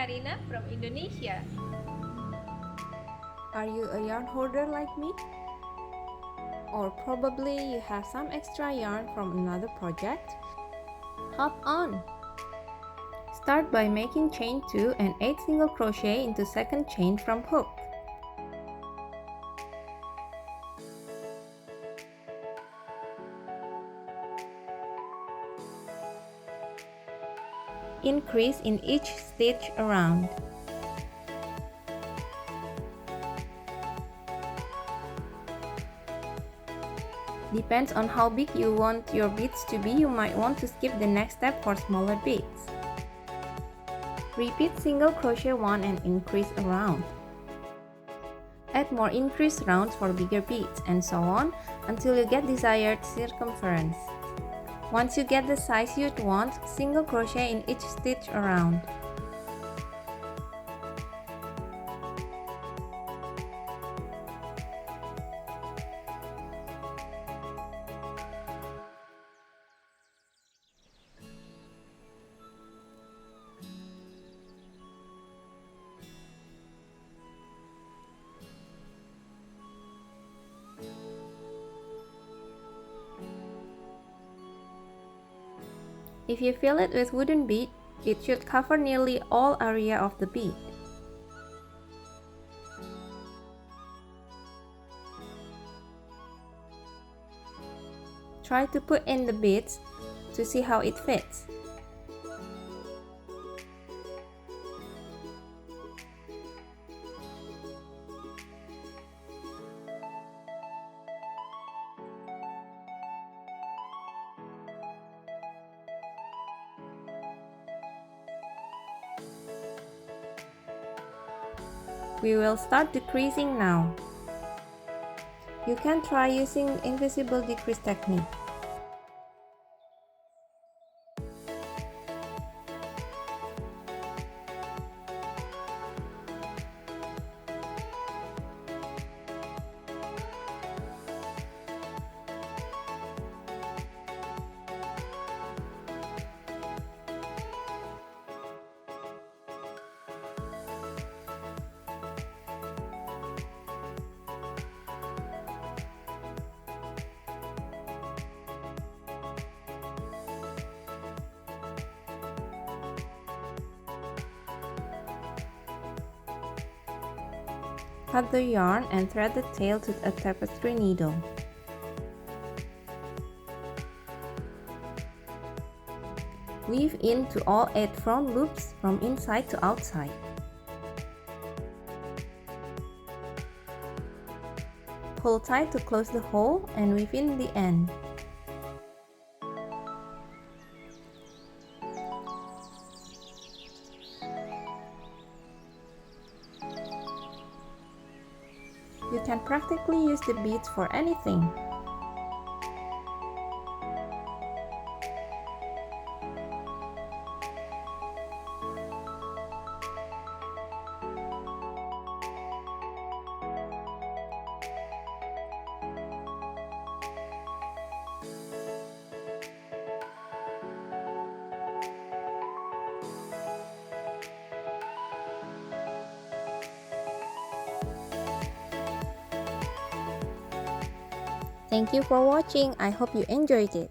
Karina from Indonesia. Are you a yarn hoarder like me? Or probably you have some extra yarn from another project? Hop on! Start by making chain 2 and 8 single crochet into second chain from hook. Increase in each stitch around. Depends on how big you want your beads to be, you might want to skip the next step for smaller beads. Repeat single crochet 1 and increase around. Add more increase rounds for bigger beads and so on until you get desired circumference. Once you get the size you'd want, single crochet in each stitch around. If you fill it with wooden bead, it should cover nearly all area of the bead. Try to put in the beads to see how it fits. We will start decreasing now. You can try using invisible decrease technique. Cut the yarn and thread the tail to a tapestry needle. Weave into all 8 front loops from inside to outside. Pull tight to close the hole and weave in the end. You can practically use the beads for anything. Thank you for watching. I hope you enjoyed it.